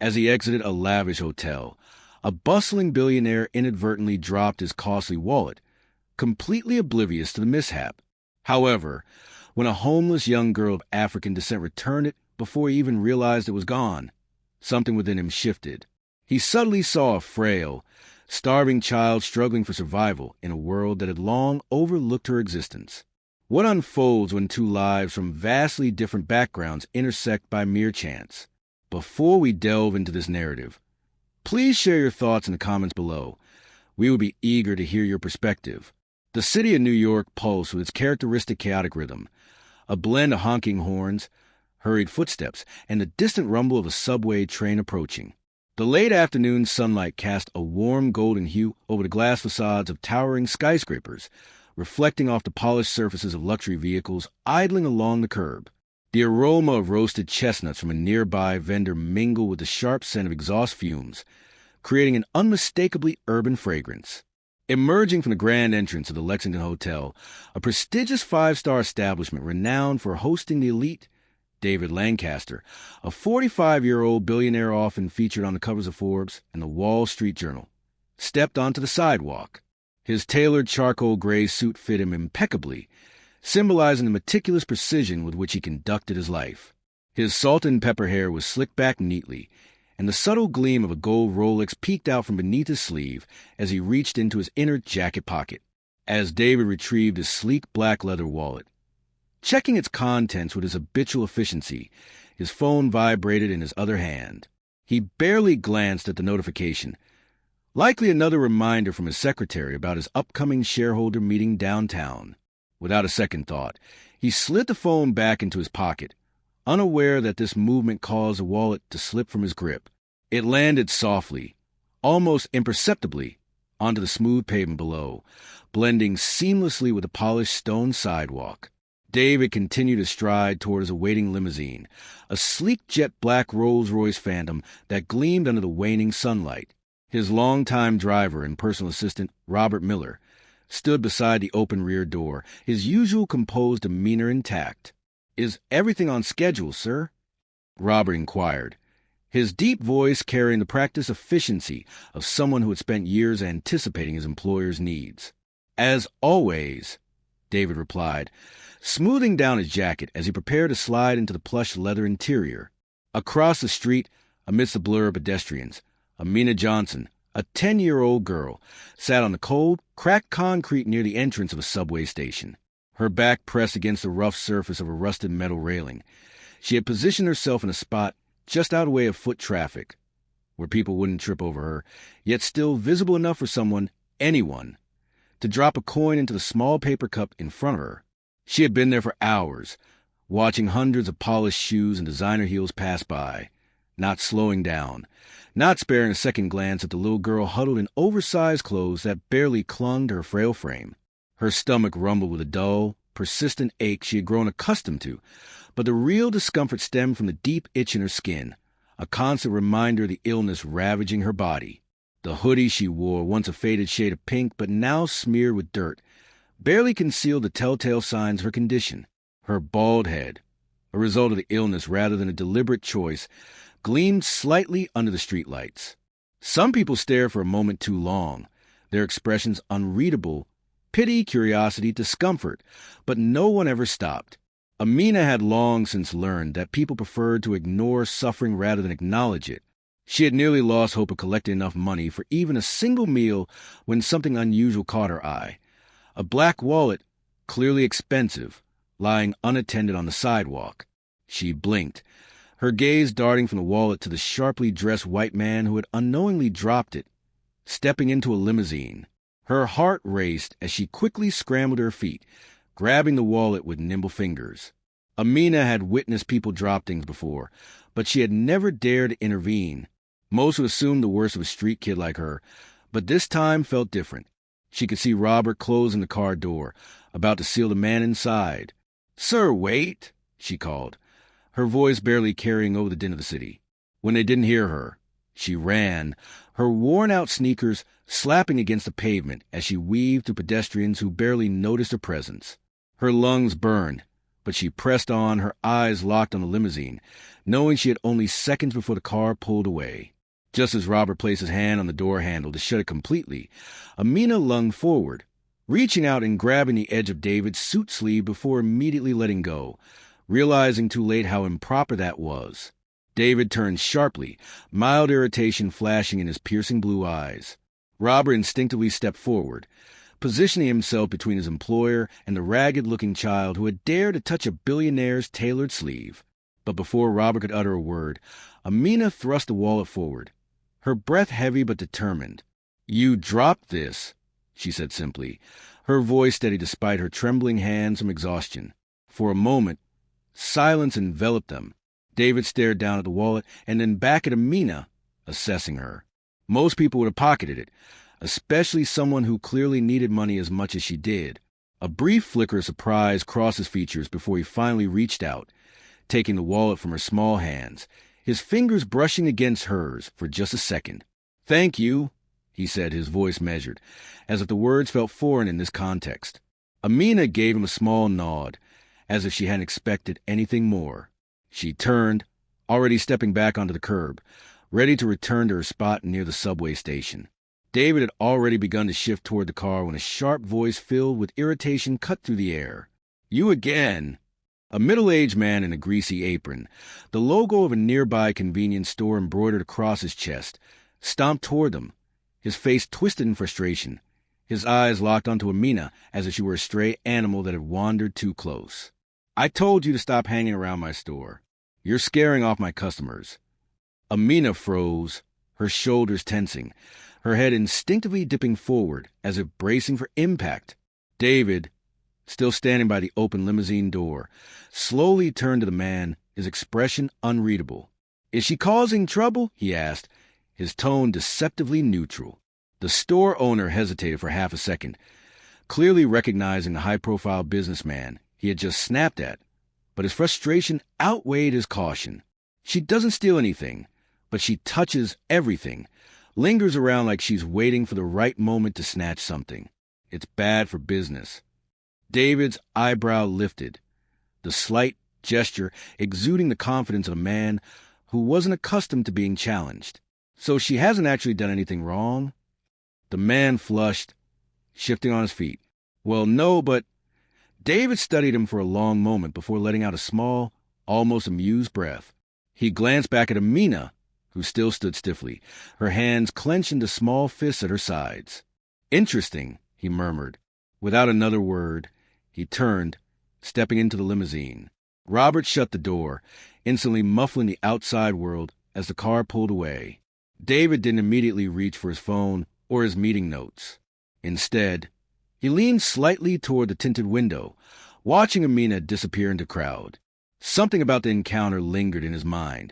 As he exited a lavish hotel, a bustling billionaire inadvertently dropped his costly wallet, completely oblivious to the mishap. However, when a homeless young girl of African descent returned it before he even realized it was gone, something within him shifted. He suddenly saw a frail, starving child struggling for survival in a world that had long overlooked her existence. What unfolds when two lives from vastly different backgrounds intersect by mere chance? Before we delve into this narrative, please share your thoughts in the comments below. We would be eager to hear your perspective. The city of New York pulsed with its characteristic chaotic rhythm, a blend of honking horns, hurried footsteps, and the distant rumble of a subway train approaching. The late afternoon sunlight cast a warm golden hue over the glass facades of towering skyscrapers, reflecting off the polished surfaces of luxury vehicles idling along the curb. The aroma of roasted chestnuts from a nearby vendor mingled with the sharp scent of exhaust fumes, creating an unmistakably urban fragrance. Emerging from the grand entrance of the Lexington Hotel, a prestigious five-star establishment renowned for hosting the elite, David Lancaster, a 45-year-old billionaire often featured on the covers of Forbes and the Wall Street Journal, stepped onto the sidewalk. His tailored charcoal gray suit fit him impeccably, symbolizing the meticulous precision with which he conducted his life. His salt and pepper hair was slicked back neatly, and the subtle gleam of a gold Rolex peeked out from beneath his sleeve as he reached into his inner jacket pocket. As David retrieved his sleek black leather wallet, checking its contents with his habitual efficiency, his phone vibrated in his other hand. He barely glanced at the notification, likely another reminder from his secretary about his upcoming shareholder meeting downtown. Without a second thought, he slid the phone back into his pocket, unaware that this movement caused the wallet to slip from his grip. It landed softly, almost imperceptibly, onto the smooth pavement below, blending seamlessly with the polished stone sidewalk. David continued to stride toward his awaiting limousine, a sleek jet black Rolls-Royce Phantom that gleamed under the waning sunlight. His longtime driver and personal assistant, Robert Miller, stood beside the open rear door, his usual composed demeanor intact. "Is everything on schedule, sir?" Robert inquired, his deep voice carrying the practiced efficiency of someone who had spent years anticipating his employer's needs. "As always," David replied, smoothing down his jacket as he prepared to slide into the plush leather interior. Across the street, amidst the blur of pedestrians, Amina Johnson, a 10-year-old girl, sat on the cold, cracked concrete near the entrance of a subway station, her back pressed against the rough surface of a rusted metal railing. She had positioned herself in a spot just out of the way of foot traffic, where people wouldn't trip over her, yet still visible enough for anyone, to drop a coin into the small paper cup in front of her. She had been there for hours, watching hundreds of polished shoes and designer heels pass by, not slowing down, not sparing a second glance at the little girl huddled in oversized clothes that barely clung to her frail frame. Her stomach rumbled with a dull, persistent ache she had grown accustomed to, but the real discomfort stemmed from the deep itch in her skin, a constant reminder of the illness ravaging her body. The hoodie she wore, once a faded shade of pink but now smeared with dirt, barely concealed the telltale signs of her condition. Her bald head, a result of the illness rather than a deliberate choice, gleamed slightly under the streetlights. Some people stared for a moment too long, their expressions unreadable, pity, curiosity, discomfort, but no one ever stopped. Amina had long since learned that people preferred to ignore suffering rather than acknowledge it. She had nearly lost hope of collecting enough money for even a single meal when something unusual caught her eye. A black wallet, clearly expensive, lying unattended on the sidewalk. She blinked, her gaze darting from the wallet to the sharply dressed white man who had unknowingly dropped it, stepping into a limousine. Her heart raced as she quickly scrambled to her feet, grabbing the wallet with nimble fingers. Amina had witnessed people drop things before, but she had never dared to intervene. Most would assume the worst of a street kid like her, but this time felt different. She could see Robert closing the car door, about to seal the man inside. "Sir, wait," she called, her voice barely carrying over the din of the city. When they didn't hear her, she ran, her worn-out sneakers slapping against the pavement as she weaved through pedestrians who barely noticed her presence. Her lungs burned, but she pressed on, her eyes locked on the limousine, knowing she had only seconds before the car pulled away. Just as Robert placed his hand on the door handle to shut it completely, Amina lunged forward, reaching out and grabbing the edge of David's suit sleeve before immediately letting go, realizing too late how improper that was. David turned sharply, mild irritation flashing in his piercing blue eyes. Robert instinctively stepped forward, positioning himself between his employer and the ragged-looking child who had dared to touch a billionaire's tailored sleeve. But before Robert could utter a word, Amina thrust the wallet forward, her breath heavy but determined. "You dropped this," she said simply, her voice steady despite her trembling hands from exhaustion. For a moment, silence enveloped them. David stared down at the wallet and then back at Amina, assessing her. Most people would have pocketed it, especially someone who clearly needed money as much as she did. A brief flicker of surprise crossed his features before he finally reached out, taking the wallet from her small hands, his fingers brushing against hers for just a second. "Thank you," he said, his voice measured, as if the words felt foreign in this context. Amina gave him a small nod, as if she hadn't expected anything more. She turned, already stepping back onto the curb, ready to return to her spot near the subway station. David had already begun to shift toward the car when a sharp voice filled with irritation cut through the air. "You again!" A middle-aged man in a greasy apron, the logo of a nearby convenience store embroidered across his chest, stomped toward them, his face twisted in frustration, his eyes locked onto Amina as if she were a stray animal that had wandered too close. "I told you to stop hanging around my store. You're scaring off my customers." Amina froze, her shoulders tensing, her head instinctively dipping forward as if bracing for impact. David, still standing by the open limousine door, slowly turned to the man, his expression unreadable. "Is she causing trouble?" he asked, his tone deceptively neutral. The store owner hesitated for half a second, clearly recognizing the high-profile businessman he had just snapped at, but his frustration outweighed his caution. "She doesn't steal anything, but she touches everything, lingers around like she's waiting for the right moment to snatch something. It's bad for business." David's eyebrow lifted, the slight gesture exuding the confidence of a man who wasn't accustomed to being challenged. "So she hasn't actually done anything wrong?" The man flushed, shifting on his feet. "Well, no, but—" David studied him for a long moment before letting out a small, almost amused breath. He glanced back at Amina, who still stood stiffly, her hands clenched into small fists at her sides. "Interesting," he murmured. Without another word, he turned, stepping into the limousine. Robert shut the door, instantly muffling the outside world as the car pulled away. David didn't immediately reach for his phone or his meeting notes. Instead, he leaned slightly toward the tinted window, watching Amina disappear into the crowd. Something about the encounter lingered in his mind.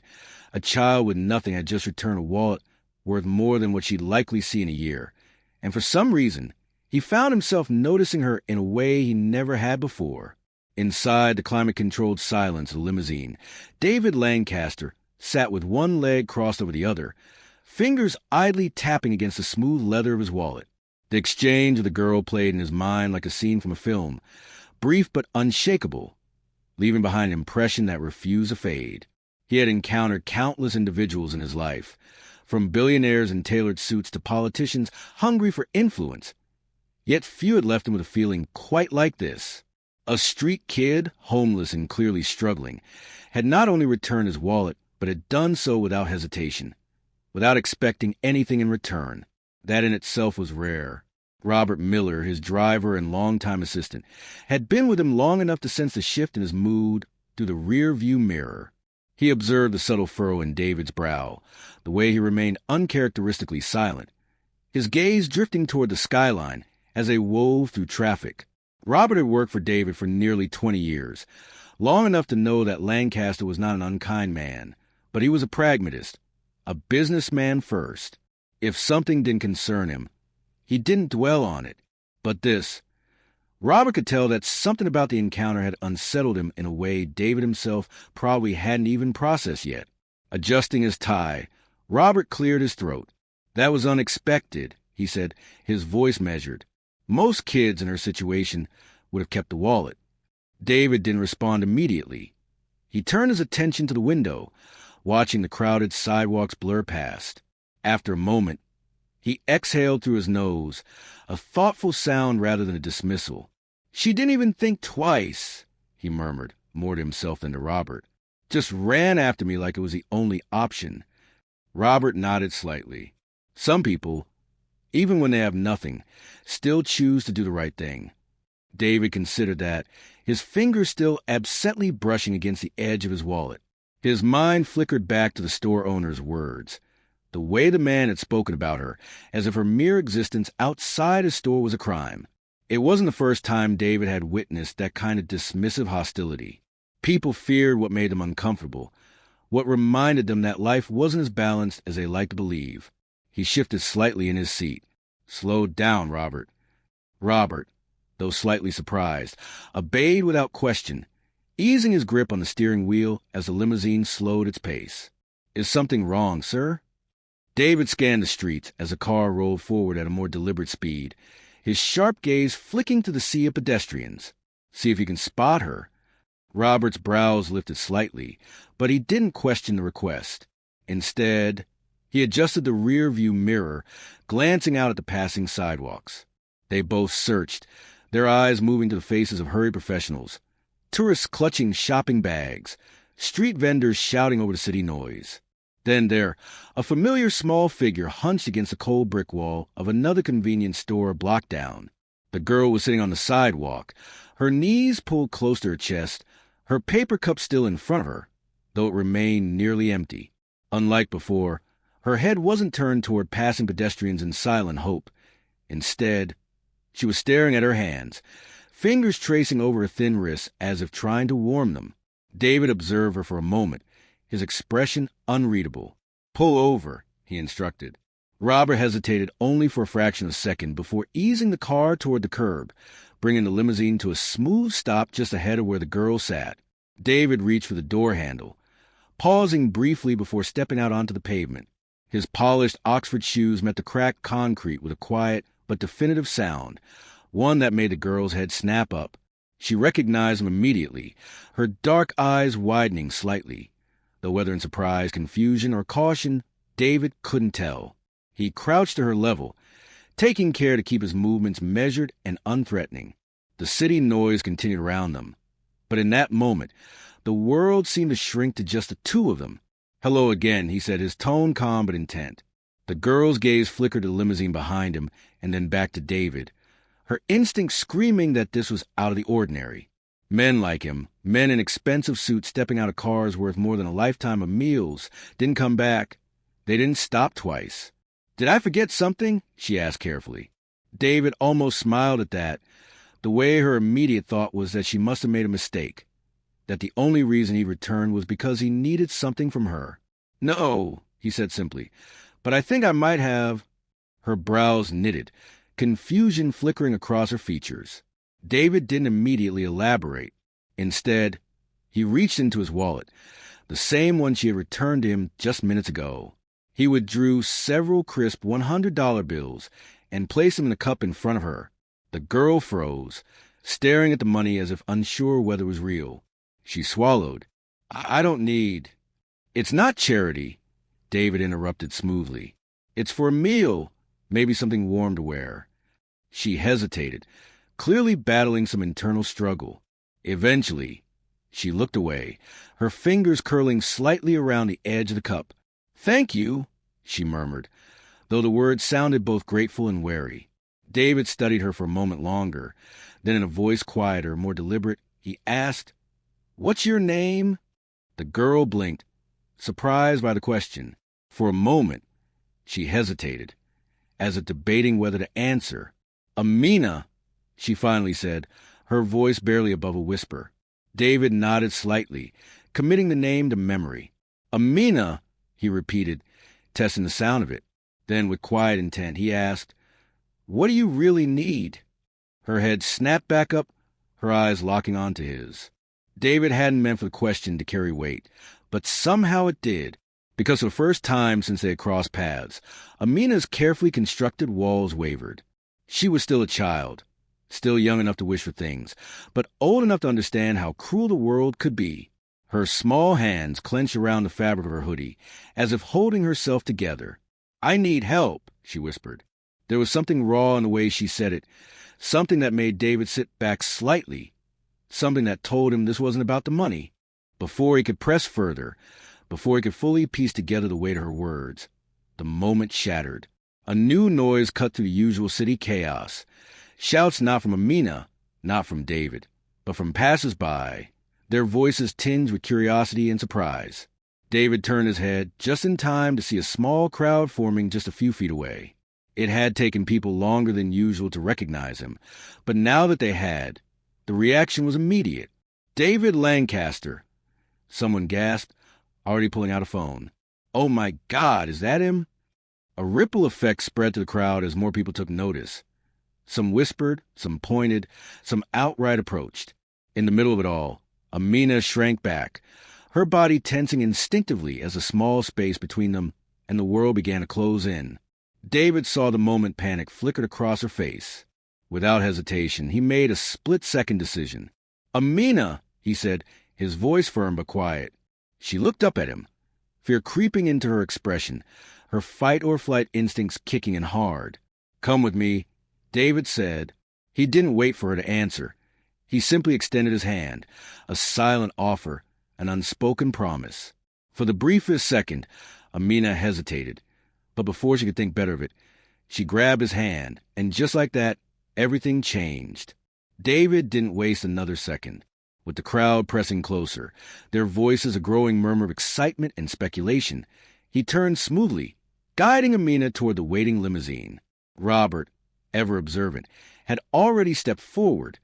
A child with nothing had just returned a wallet worth more than what she'd likely see in a year, and for some reason, he found himself noticing her in a way he never had before. Inside the climate-controlled silence of the limousine, David Lancaster sat with one leg crossed over the other, fingers idly tapping against the smooth leather of his wallet. The exchange with the girl played in his mind like a scene from a film, brief but unshakable, leaving behind an impression that refused to fade. He had encountered countless individuals in his life, from billionaires in tailored suits to politicians hungry for influence, yet few had left him with a feeling quite like this. A street kid, homeless and clearly struggling, had not only returned his wallet, but had done so without hesitation, without expecting anything in return. That in itself was rare. Robert Miller, his driver and longtime assistant, had been with him long enough to sense the shift in his mood through the rear-view mirror. He observed the subtle furrow in David's brow, the way he remained uncharacteristically silent, his gaze drifting toward the skyline as they wove through traffic. Robert had worked for David for nearly 20 years, long enough to know that Lancaster was not an unkind man, but he was a pragmatist, a businessman first. If something didn't concern him, he didn't dwell on it. But this, Robert could tell that something about the encounter had unsettled him in a way David himself probably hadn't even processed yet. Adjusting his tie, Robert cleared his throat. "That was unexpected," he said, his voice measured. "Most kids in her situation would have kept the wallet." David didn't respond immediately. He turned his attention to the window, watching the crowded sidewalks blur past. After a moment, he exhaled through his nose, a thoughtful sound rather than a dismissal. "She didn't even think twice," he murmured, more to himself than to Robert. "Just ran after me like it was the only option." Robert nodded slightly. Some people, even when they have nothing, still choose to do the right thing. David considered that, his fingers still absently brushing against the edge of his wallet. His mind flickered back to the store owner's words. The way the man had spoken about her, as if her mere existence outside his store was a crime. It wasn't the first time David had witnessed that kind of dismissive hostility. People feared what made them uncomfortable, what reminded them that life wasn't as balanced as they liked to believe. He shifted slightly in his seat. "Slow down, Robert." Robert, though slightly surprised, obeyed without question, easing his grip on the steering wheel as the limousine slowed its pace. "Is something wrong, sir?" David scanned the streets as the car rolled forward at a more deliberate speed, his sharp gaze flicking to the sea of pedestrians. See if he can spot her. Robert's brows lifted slightly, but he didn't question the request. Instead, he adjusted the rear-view mirror, glancing out at the passing sidewalks. They both searched, their eyes moving to the faces of hurried professionals, tourists clutching shopping bags, street vendors shouting over the city noise. Then there, a familiar small figure hunched against the cold brick wall of another convenience store a block down. The girl was sitting on the sidewalk, her knees pulled close to her chest, her paper cup still in front of her, though it remained nearly empty. Unlike before, her head wasn't turned toward passing pedestrians in silent hope. Instead, she was staring at her hands, fingers tracing over her thin wrists as if trying to warm them. David observed her for a moment, his expression unreadable. "Pull over," he instructed. Robert hesitated only for a fraction of a second before easing the car toward the curb, bringing the limousine to a smooth stop just ahead of where the girl sat. David reached for the door handle, pausing briefly before stepping out onto the pavement. His polished Oxford shoes met the cracked concrete with a quiet but definitive sound, one that made the girl's head snap up. She recognized him immediately, her dark eyes widening slightly, though whether in surprise, confusion, or caution, David couldn't tell. He crouched to her level, taking care to keep his movements measured and unthreatening. The city noise continued around them, but in that moment, the world seemed to shrink to just the two of them. "Hello again," he said, his tone calm but intent. The girl's gaze flickered to the limousine behind him and then back to David, her instinct screaming that this was out of the ordinary. Men like him, men in expensive suits stepping out of cars worth more than a lifetime of meals, didn't come back. They didn't stop twice. "Did I forget something?" she asked carefully. David almost smiled at that. The way her immediate thought was that she must have made a mistake, that the only reason he returned was because he needed something from her. "No," he said simply, "but I think I might have." Her brows knitted, confusion flickering across her features. David didn't immediately elaborate. Instead, he reached into his wallet, the same one she had returned to him just minutes ago. He withdrew several crisp $100 bills and placed them in the cup in front of her. The girl froze, staring at the money as if unsure whether it was real. She swallowed. I don't need." "It's not charity," David interrupted smoothly. "It's for a meal, maybe something warm to wear." She hesitated, clearly battling some internal struggle. Eventually, she looked away, her fingers curling slightly around the edge of the cup. "Thank you," she murmured, though the words sounded both grateful and wary. David studied her for a moment longer. Then in a voice quieter, more deliberate, he asked, "What's your name?" The girl blinked, surprised by the question. For a moment, she hesitated, as if debating whether to answer. "Amina," she finally said, her voice barely above a whisper. David nodded slightly, committing the name to memory. "Amina," he repeated, testing the sound of it. Then, with quiet intent, he asked, "What do you really need?" Her head snapped back up, her eyes locking onto his. David hadn't meant for the question to carry weight, but somehow it did, because for the first time since they had crossed paths, Amina's carefully constructed walls wavered. She was still a child, still young enough to wish for things, but old enough to understand how cruel the world could be. Her small hands clenched around the fabric of her hoodie, as if holding herself together. "I need help," she whispered. There was something raw in the way she said it, something that made David sit back slightly, something that told him this wasn't about the money. Before he could press further, before he could fully piece together the weight of her words, the moment shattered. A new noise cut through the usual city chaos. Shouts not from Amina, not from David, but from passers-by, their voices tinged with curiosity and surprise. David turned his head just in time to see a small crowd forming just a few feet away. It had taken people longer than usual to recognize him, but now that they had, the reaction was immediate. "David Lancaster," someone gasped, already pulling out a phone. "Oh my God, is that him?" A ripple effect spread to the crowd as more people took notice. Some whispered, some pointed, some outright approached. In the middle of it all, Amina shrank back, her body tensing instinctively as a small space between them and the world began to close in. David saw the moment panic flickered across her face. Without hesitation, he made a split-second decision. "Amina," he said, his voice firm but quiet. She looked up at him, fear creeping into her expression, her fight-or-flight instincts kicking in hard. "Come with me," David said. He didn't wait for her to answer. He simply extended his hand, a silent offer, an unspoken promise. For the briefest second, Amina hesitated, but before she could think better of it, she grabbed his hand, and just like that, everything changed. David didn't waste another second. With the crowd pressing closer, their voices a growing murmur of excitement and speculation, he turned smoothly, guiding Amina toward the waiting limousine. Robert, ever observant, had already stepped forward,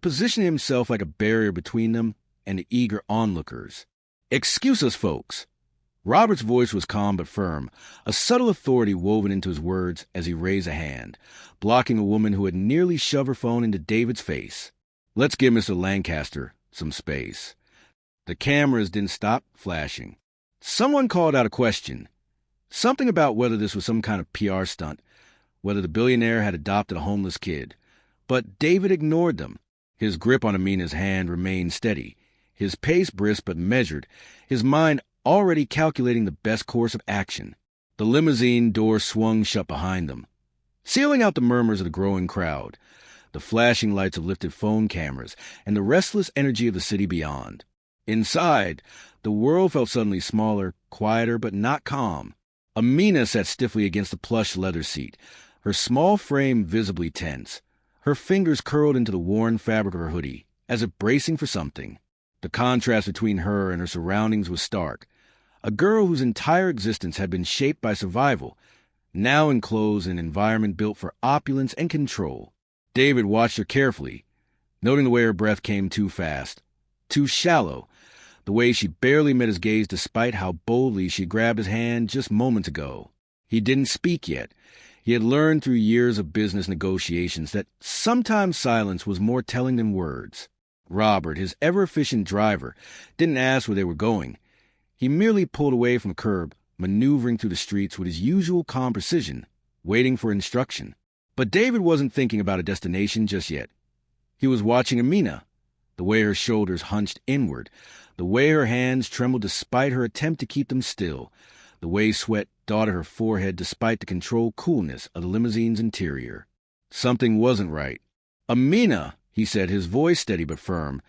positioning himself like a barrier between them and the eager onlookers. "Excuse us, folks." Robert's voice was calm but firm, a subtle authority woven into his words as he raised a hand, blocking a woman who had nearly shoved her phone into David's face. "Let's give Mr. Lancaster some space." The cameras didn't stop flashing. Someone called out a question. Something about whether this was some kind of PR stunt, whether the billionaire had adopted a homeless kid. But David ignored them. His grip on Amina's hand remained steady, his pace brisk but measured, his mind already calculating the best course of action. The limousine door swung shut behind them, sealing out the murmurs of the growing crowd, the flashing lights of lifted phone cameras, and the restless energy of the city beyond. Inside, the world felt suddenly smaller, quieter, but not calm. Amina sat stiffly against the plush leather seat, her small frame visibly tense, her fingers curled into the worn fabric of her hoodie, as if bracing for something. The contrast between her and her surroundings was stark. A girl whose entire existence had been shaped by survival, now enclosed in an environment built for opulence and control. David watched her carefully, noting the way her breath came too fast, too shallow, the way she barely met his gaze despite how boldly she grabbed his hand just moments ago. He didn't speak yet. He had learned through years of business negotiations that sometimes silence was more telling than words. Robert, his ever-efficient driver, didn't ask where they were going. He merely pulled away from the curb, maneuvering through the streets with his usual calm precision, waiting for instruction. But David wasn't thinking about a destination just yet. He was watching Amina, the way her shoulders hunched inward, the way her hands trembled despite her attempt to keep them still, the way sweat dotted her forehead despite the controlled coolness of the limousine's interior. Something wasn't right. "Amina," he said, his voice steady but firm,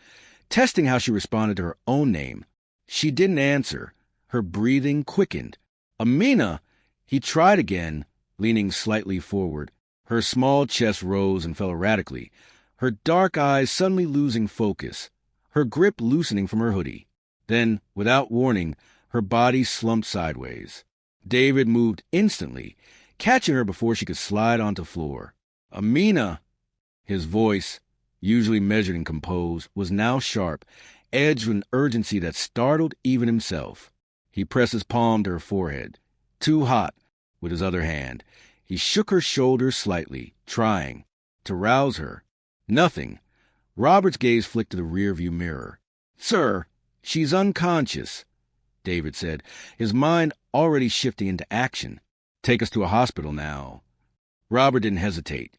testing how she responded to her own name. She didn't answer. Her breathing quickened. "Amina!" He tried again, leaning slightly forward. Her small chest rose and fell erratically, her dark eyes suddenly losing focus, her grip loosening from her hoodie. Then, without warning, her body slumped sideways. David moved instantly, catching her before she could slide onto the floor. "Amina!" His voice, usually measured and composed, was now sharp, edged with an urgency that startled even himself. He pressed his palm to her forehead, too hot, with his other hand. He shook her shoulders slightly, trying to rouse her. Nothing. Robert's gaze flicked to the rearview mirror. "Sir, she's unconscious," David said, his mind already shifting into action. "Take us to a hospital now." Robert didn't hesitate.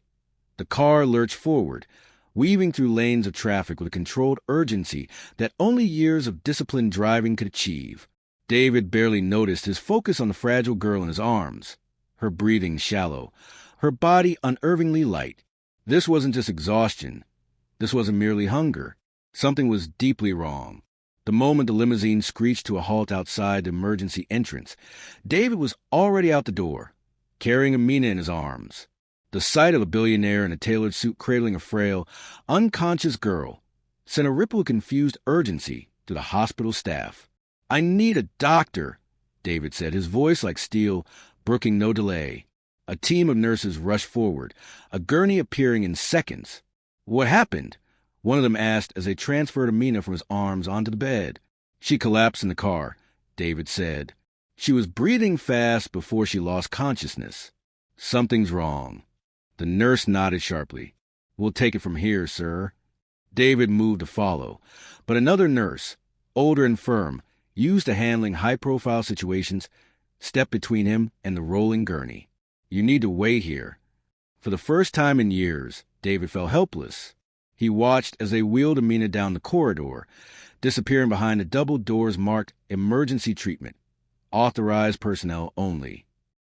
The car lurched forward, weaving through lanes of traffic with a controlled urgency that only years of disciplined driving could achieve. David barely noticed his focus on the fragile girl in his arms, her breathing shallow, her body unervingly light. This wasn't just exhaustion. This wasn't merely hunger. Something was deeply wrong. The moment the limousine screeched to a halt outside the emergency entrance, David was already out the door, carrying Amina in his arms. The sight of a billionaire in a tailored suit cradling a frail, unconscious girl sent a ripple of confused urgency through the hospital staff. "I need a doctor," David said, his voice like steel, brooking no delay. A team of nurses rushed forward, a gurney appearing in seconds. "What happened?" one of them asked as they transferred Amina from his arms onto the bed. "She collapsed in the car," David said. "She was breathing fast before she lost consciousness." "Something's wrong." The nurse nodded sharply. "We'll take it from here, sir." David moved to follow, but another nurse, older and firm, used to handling high-profile situations, stepped between him and the rolling gurney. "You need to wait here." For the first time in years, David felt helpless. He watched as they wheeled Amina down the corridor, disappearing behind the double doors marked emergency treatment, authorized personnel only.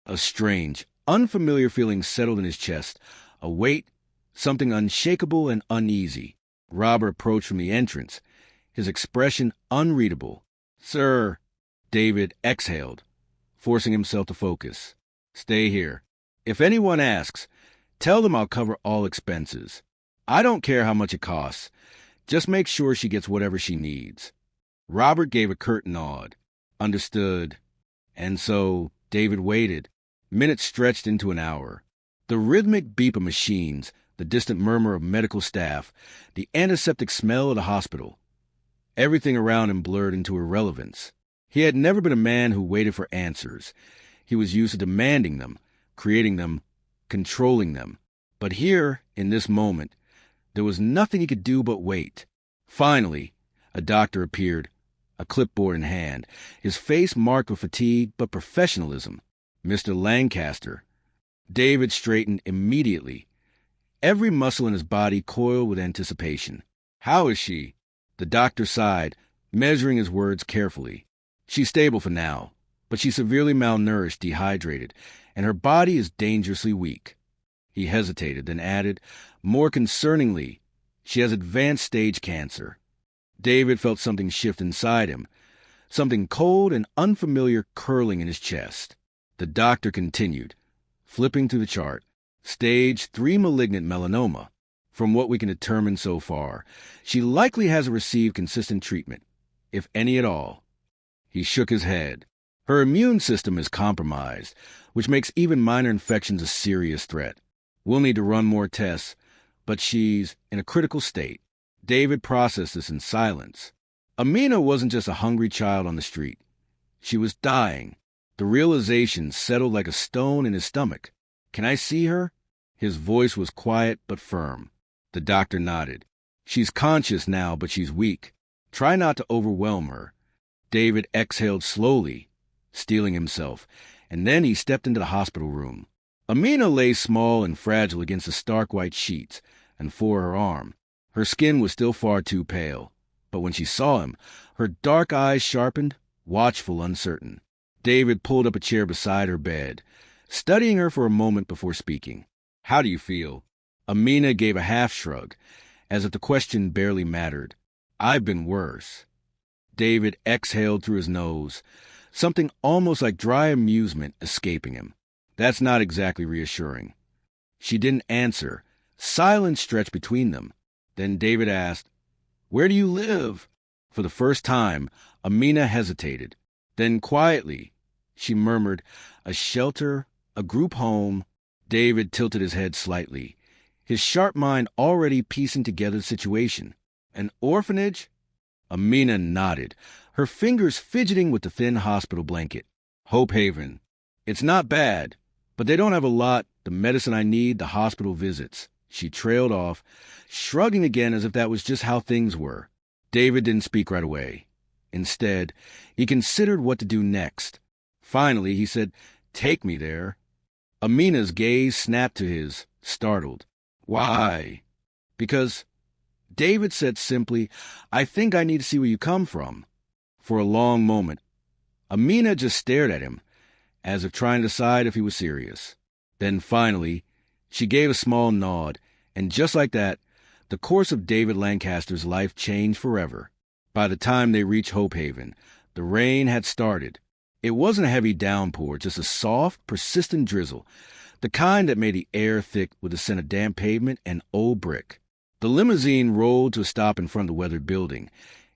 A strange, unfamiliar feeling settled in his chest, a weight, something unshakable and uneasy. Robert approached from the entrance, his expression unreadable. "Sir," David exhaled, forcing himself to focus. "Stay here. If anyone asks, tell them I'll cover all expenses. I don't care how much it costs. Just make sure she gets whatever she needs." Robert gave a curt nod. "Understood." And so David waited. Minutes stretched into an hour. The rhythmic beep of machines, the distant murmur of medical staff, the antiseptic smell of the hospital. Everything around him blurred into irrelevance. He had never been a man who waited for answers. He was used to demanding them, creating them, controlling them. But here, in this moment, there was nothing he could do but wait. Finally, a doctor appeared, a clipboard in hand, his face marked with fatigue but professionalism. "Mr. Lancaster." David straightened immediately. Every muscle in his body coiled with anticipation. "How is she?" The doctor sighed, measuring his words carefully. "She's stable for now, but she's severely malnourished, dehydrated, and her body is dangerously weak." He hesitated, then added, more concerningly, "She has advanced stage cancer." David felt something shift inside him, something cold and unfamiliar curling in his chest. The doctor continued, flipping through the chart. "Stage 3 malignant melanoma. From what we can determine so far, she likely hasn't received consistent treatment, if any at all." He shook his head. "Her immune system is compromised, which makes even minor infections a serious threat. We'll need to run more tests, but she's in a critical state." David processed this in silence. Amina wasn't just a hungry child on the street. She was dying. The realization settled like a stone in his stomach. "Can I see her?" His voice was quiet but firm. The doctor nodded. "She's conscious now, but she's weak. Try not to overwhelm her." David exhaled slowly, steeling himself, and then he stepped into the hospital room. Amina lay small and fragile against the stark white sheets, and for her arm. Her skin was still far too pale, but when she saw him, her dark eyes sharpened, watchful, uncertain. David pulled up a chair beside her bed, studying her for a moment before speaking. "How do you feel?" Amina gave a half-shrug, as if the question barely mattered. "I've been worse." David exhaled through his nose, something almost like dry amusement escaping him. "That's not exactly reassuring." She didn't answer. Silence stretched between them. Then David asked, "Where do you live?" For the first time, Amina hesitated. Then quietly, she murmured, "A shelter, a group home." David tilted his head slightly, his sharp mind already piecing together the situation. "An orphanage?" Amina nodded, her fingers fidgeting with the thin hospital blanket. "Hope Haven. It's not bad, but they don't have a lot, the medicine I need, the hospital visits." She trailed off, shrugging again as if that was just how things were. David didn't speak right away. Instead, he considered what to do next. Finally, he said, "Take me there." Amina's gaze snapped to his, startled. Why? Because David said simply, "I think I need to see where you come from." For a long moment, Amina just stared at him, as if trying to decide if he was serious. Then finally, she gave a small nod, and just like that, the course of David Lancaster's life changed forever. By the time they reached Hope Haven, the rain had started. It wasn't a heavy downpour, just a soft, persistent drizzle, the kind that made the air thick with the scent of damp pavement and old brick. The limousine rolled to a stop in front of the weathered building,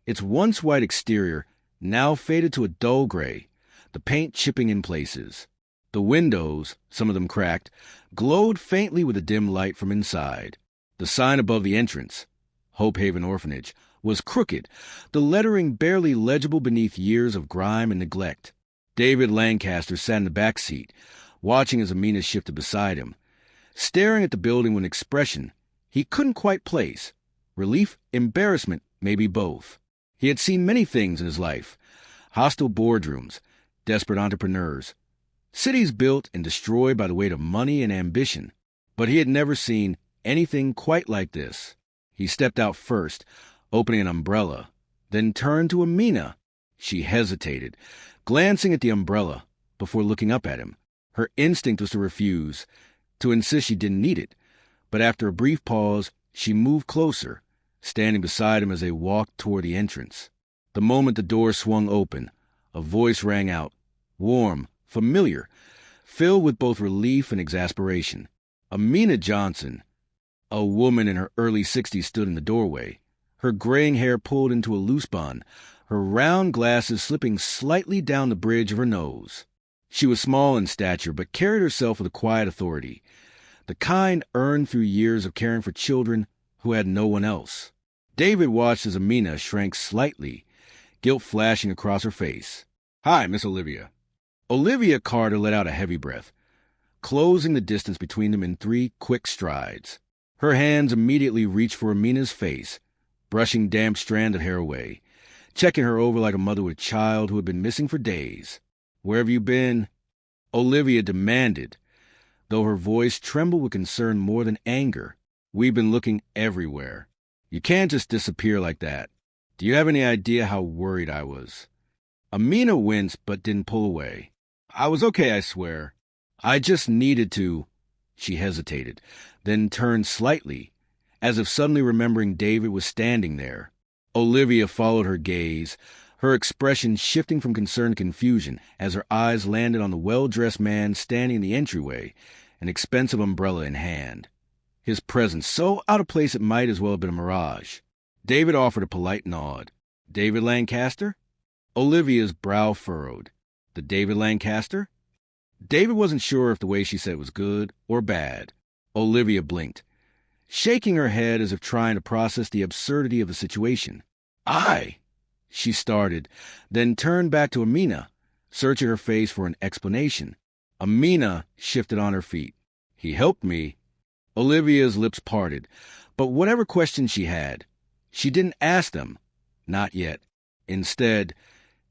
its once white exterior now faded to a dull gray, the paint chipping in places. The windows, some of them cracked, glowed faintly with a dim light from inside. The sign above the entrance, Hope Haven Orphanage, was crooked, the lettering barely legible beneath years of grime and neglect. David Lancaster sat in the back seat, watching as Amina shifted beside him, staring at the building with an expression he couldn't quite place. Relief, embarrassment, maybe both. He had seen many things in his life: hostile boardrooms, desperate entrepreneurs, cities built and destroyed by the weight of money and ambition. But he had never seen anything quite like this. He stepped out first, opening an umbrella, then turned to Amina. She hesitated, glancing at the umbrella before looking up at him. Her instinct was to refuse, to insist she didn't need it. But after a brief pause, she moved closer, standing beside him as they walked toward the entrance. The moment the door swung open, a voice rang out, warm, familiar, filled with both relief and exasperation. Amina Johnson, a woman in her early 60s, stood in the doorway, her graying hair pulled into a loose bun, her round glasses slipping slightly down the bridge of her nose. She was small in stature, but carried herself with a quiet authority, the kind earned through years of caring for children who had no one else. David watched as Amina shrank slightly, guilt flashing across her face. "Hi, Miss Olivia." Olivia Carter let out a heavy breath, closing the distance between them in 3 quick strides. Her hands immediately reached for Amina's face, brushing damp strands of hair away, checking her over like a mother with a child who had been missing for days. "Where have you been?" Olivia demanded, though her voice trembled with concern more than anger. "We've been looking everywhere. You can't just disappear like that. Do you have any idea how worried I was?" Amina winced but didn't pull away. "I was okay, I swear. I just needed to." She hesitated, then turned slightly, as if suddenly remembering David was standing there. Olivia followed her gaze, her expression shifting from concern to confusion as her eyes landed on the well-dressed man standing in the entryway, an expensive umbrella in hand. His presence so out of place it might as well have been a mirage. David offered a polite nod. "David Lancaster?" Olivia's brow furrowed. "The David Lancaster?" David wasn't sure if the way she said it was good or bad. Olivia blinked, shaking her head as if trying to process the absurdity of the situation. "I," she started, then turned back to Amina, searching her face for an explanation. Amina shifted on her feet. "He helped me." Olivia's lips parted, but whatever questions she had, she didn't ask them. Not yet. Instead,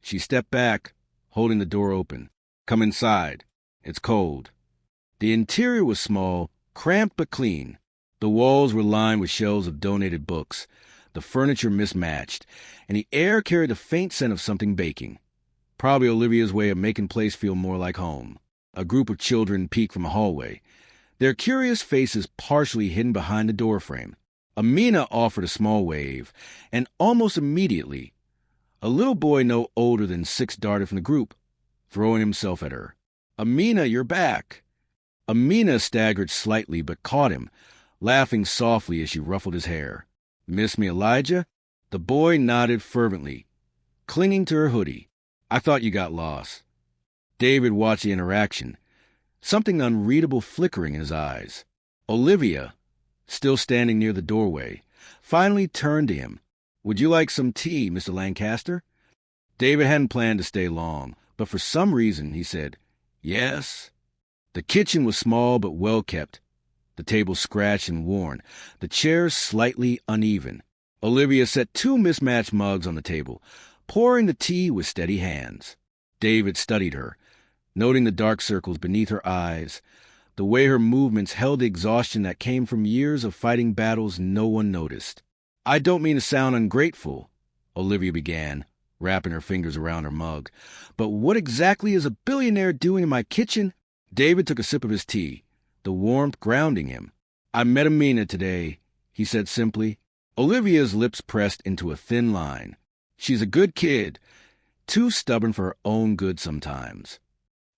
she stepped back, holding the door open. "Come inside. It's cold." The interior was small, cramped but clean. The walls were lined with shelves of donated books, the furniture mismatched, and the air carried a faint scent of something baking. Probably Olivia's way of making the place feel more like home. A group of children peeked from a hallway, their curious faces partially hidden behind the doorframe. Amina offered a small wave, and almost immediately, a little boy no older than 6 darted from the group, throwing himself at her. "Amina, you're back." Amina staggered slightly but caught him, laughing softly as she ruffled his hair. "Miss me, Elijah?" The boy nodded fervently, clinging to her hoodie. "I thought you got lost." David watched the interaction, something unreadable flickering in his eyes. Olivia, still standing near the doorway, finally turned to him. "Would you like some tea, Mr. Lancaster?" David hadn't planned to stay long, but for some reason he said, "Yes." The kitchen was small but well kept, the table scratched and worn, the chairs slightly uneven. Olivia set 2 mismatched mugs on the table, pouring the tea with steady hands. David studied her, noting the dark circles beneath her eyes, The way her movements held the exhaustion that came from years of fighting battles no one noticed. "I don't mean to sound ungrateful," Olivia began, wrapping her fingers around her mug. "But what exactly is a billionaire doing in my kitchen?" David took a sip of his tea, the warmth grounding him. "I met Amina today," he said simply. Olivia's lips pressed into a thin line. "She's a good kid, too stubborn for her own good sometimes."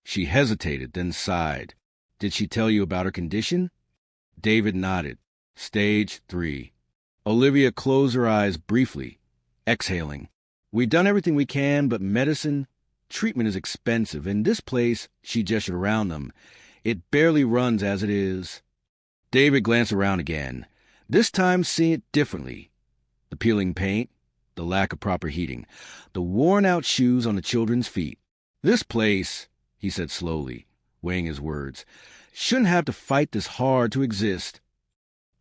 She hesitated, then sighed. "Did she tell you about her condition?" David nodded. "Stage 3. Olivia closed her eyes briefly, exhaling. "We've done everything we can, but treatment is expensive. In this place," she gestured around them, "it barely runs as it is." David glanced around again, this time seeing it differently. The peeling paint, the lack of proper heating, the worn-out shoes on the children's feet. "This place," he said slowly, weighing his words, "shouldn't have to fight this hard to exist."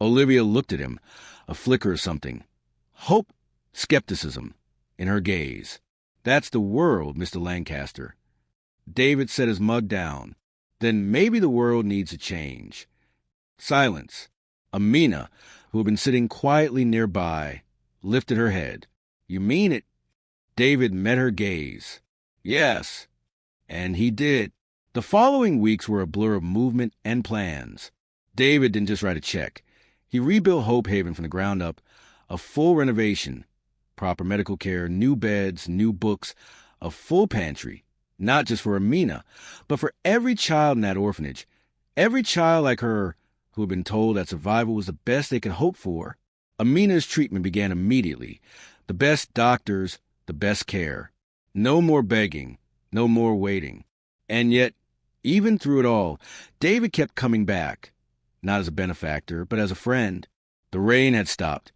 Olivia looked at him, a flicker of something. Hope, skepticism, in her gaze. "That's the world, Mr. Lancaster." David set his mug down. "Then maybe the world needs a change." Silence. Amina, who had been sitting quietly nearby, lifted her head. "You mean it?" David met her gaze. "Yes." And he did. The following weeks were a blur of movement and plans. David didn't just write a check. He rebuilt Hope Haven from the ground up, a full renovation, proper medical care, new beds, new books, a full pantry, not just for Amina, but for every child in that orphanage, every child like her who had been told that survival was the best they could hope for. Amina's treatment began immediately. The best doctors, the best care. No more begging, no more waiting. And yet, even through it all, David kept coming back, not as a benefactor, but as a friend. The rain had stopped,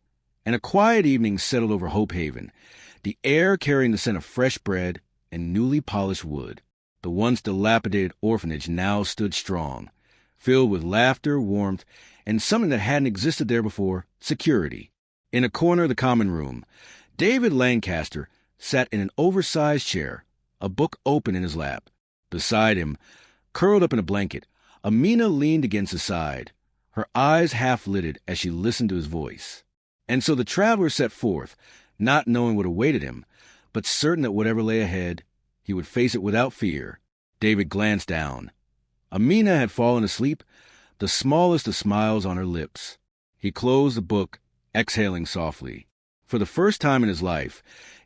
and a quiet evening settled over Hope Haven, the air carrying the scent of fresh bread and newly polished wood. The once dilapidated orphanage now stood strong, filled with laughter, warmth, and something that hadn't existed there before, security. In a corner of the common room, David Lancaster sat in an oversized chair, a book open in his lap. Beside him, curled up in a blanket, Amina leaned against his side, her eyes half-lidded as she listened to his voice. And so the traveler set forth, not knowing what awaited him, but certain that whatever lay ahead, he would face it without fear. David glanced down. Amina had fallen asleep, the smallest of smiles on her lips. He closed the book, exhaling softly. For the first time in his life,